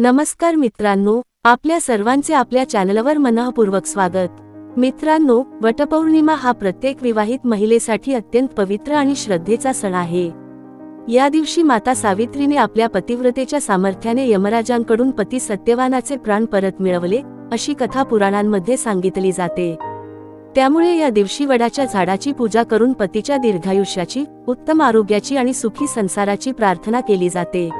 नमस्कार मित्रांनो, आपल्या सर्वांचे आपल्या चॅनलवर मनःपूर्वक स्वागत। मित्रांनो, वटपौर्णिमा हा प्रत्येक विवाहित महिलेसाठी अत्यंत पवित्र आणि श्रद्धेचा सण आहे। या दिवशी माता सावित्रीने आपल्या पतिव्रतेच्या सामर्थ्याने यमराजांकडून पती सत्यवानाचे प्राण परत मिळवले, अशी कथा पुराणांमध्ये सांगितली जाते। त्यामुळे या दिवशी वडाच्या झाडाची पूजा करून पतीच्या दीर्घायुष्याची, उत्तम आरोग्याची आणि सुखी संसाराची प्रार्थना केली जाते।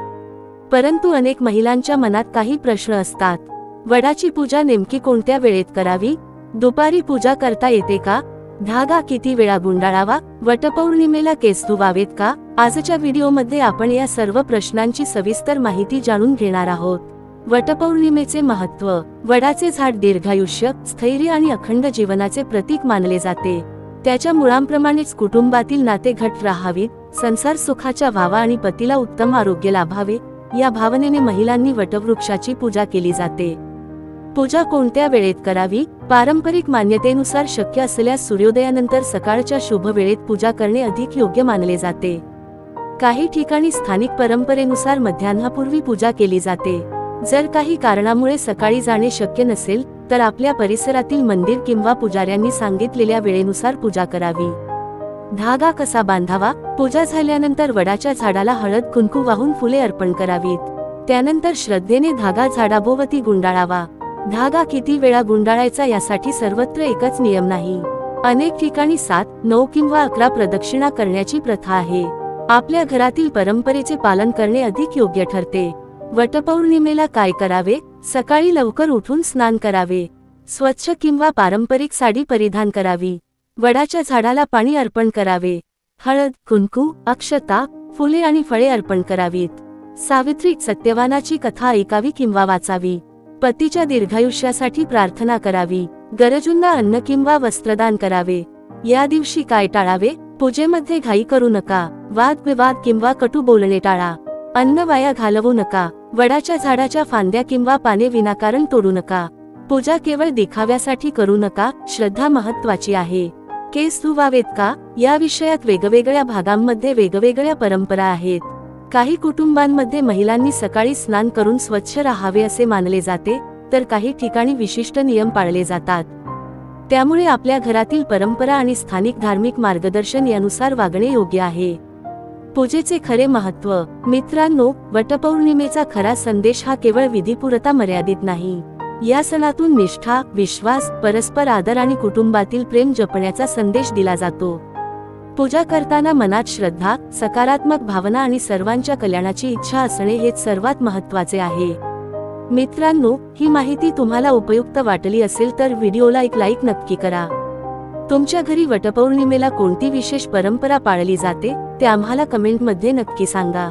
परंतु अनेक महिलांच्या मनात काही प्रश्न असतात। वडाची पूजा नेमकी कोणत्या वेळेत करावी? दुपारी पूजा करता येते का? धागा किती वेळा गुंडाळावा? वटपौर्णिमेला केस धुवावेत का? आजच्या व्हिडिओमध्ये आपण या सर्व प्रश्नांची सविस्तर माहिती जाणून घेणार आहोत। वटपौर्णिमेचे महत्त्व। वडाचे झाड दीर्घायुष्य, स्थैर्य आणि अखंड जीवनाचे प्रतीक मानले जाते। त्याच्या मुळांप्रमाणेच कुटुंबातील नाते घट्ट राहावीत, संसार सुखाचा व्हावा आणि पतीला उत्तम आरोग्य लाभावे, या भावनेने महिलांनी वटवृक्षाची पूजा केली जाते। पूजा कोणत्या वेळेत करावी? पारंपरिक मान्यतेनुसार शक्य असल्यास सूर्योदयानंतर सकाळच्या शुभ वेळेत पूजा करणे अधिक योग्य मानले जाते। काही ठिकाणी स्थानिक परंपरेनुसार मध्यान्हापूर्वी पूजा केली जाते। जर काही कारणामुळे सकाळी जाणे शक्य नसेल, तर आपल्या परिसरातील मंदिर किंवा पुजाऱ्यांनी सांगितलेल्या वेळेनुसार पूजा करावी। धागा कसा बांधावा? पूजा झाल्यानंतर वडाच्या झाडाला हळद कुंकू वाहून फुले अर्पण करावीत। त्यानंतर श्रद्धेने धागा झाडाभोवती गुंडाळावा। धागा किती वेळा गुंडाळायचा यासाठी सर्वत्र एकच नियम नाही। अनेक ठिकाणी 7, 9 किंवा 11 प्रदक्षिणा करण्याची प्रथा आहे। आपल्या घरातील परंपरेचे पालन करणे अधिक योग्य ठरते। वटपौर्णिमेला काय करावे? सकाळी लवकर उठून स्नान करावे। स्वच्छ किंवा पारंपरिक साडी परिधान करावी। वडाच्या झाडाला पाणी अर्पण करावे। हळद, कुंकू, अक्षता, फुले आणि फळे अर्पण करावीत। सावित्री सत्यवानाची कथा ऐकावी किंवा वाचावी। पतीच्या दीर्घायुष्यासाठी प्रार्थना करावी। गरजूंना अन्न किंवा वस्त्रदान करावे। या दिवशी काय टाळावे? पूजेमध्ये घाई करू नका। वादविवाद किंवा कटू बोलणे टाळा। अन्न वाया घालवू नका। वडाच्या झाडाच्या फांद्या किंवा पाने विनाकारण तोडू नका। पूजा केवळ दिखाव्यासाठी करू नका, श्रद्धा महत्त्वाची आहे। केस धुवावेत का? या विषयात वेगवेगळ्या भागांमध्ये वेगवेगळ्या परंपरा आहेत। काही कुटुंबांमध्ये महिलांनी सकाळी स्नान करून स्वच्छ राहावे असे मानले जाते, तर काही ठिकाणी विशिष्ट नियम पाळले जातात। त्यामुळे आपल्या घरातील परंपरा आणि स्थानिक धार्मिक मार्गदर्शन यानुसार वागणे योग्य आहे। पूजेचे खरे महत्त्व। मित्रांनो, वटपौर्णिमेचा खरा संदेश हा केवळ विधीपुरता मर्यादित नाही। या सणातून निष्ठा, विश्वास, परस्पर आदर आणि कुटुंबातील प्रेम जपण्याचा संदेश दिला जातो। पूजा करताना मनात श्रद्धा, सकारात्मक भावना आणि सर्वांच्या कल्याणाची इच्छा असणे हेच सर्वात महत्त्वाचे आहे। मित्रांनो, ही माहिती तुम्हाला उपयुक्त वाटली असेल तर व्हिडिओला एक लाईक नक्की करा। तुमच्या घरी वटपौर्णिमेला कोणती विशेष परंपरा पाळली जाते ते आम्हाला कमेंटमध्ये नक्की सांगा।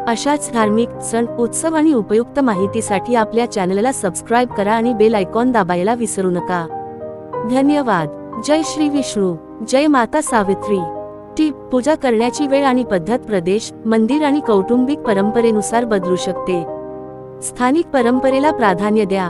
अशाच धार्मिक, सण, उत्सव आणि उपयुक्त माहितीसाठी आपल्या चॅनलला सबस्क्राईब करा आणि बेल आयकॉन दाबायला विसरू नका। धन्यवाद। जय श्री विष्णू, जय माता सावित्री। टिप: पूजा करण्याची वेळ आणि पद्धत प्रदेश, मंदिर आणि कौटुंबिक परंपरेनुसार बदलू शकते। स्थानिक परंपरेला प्राधान्य द्या।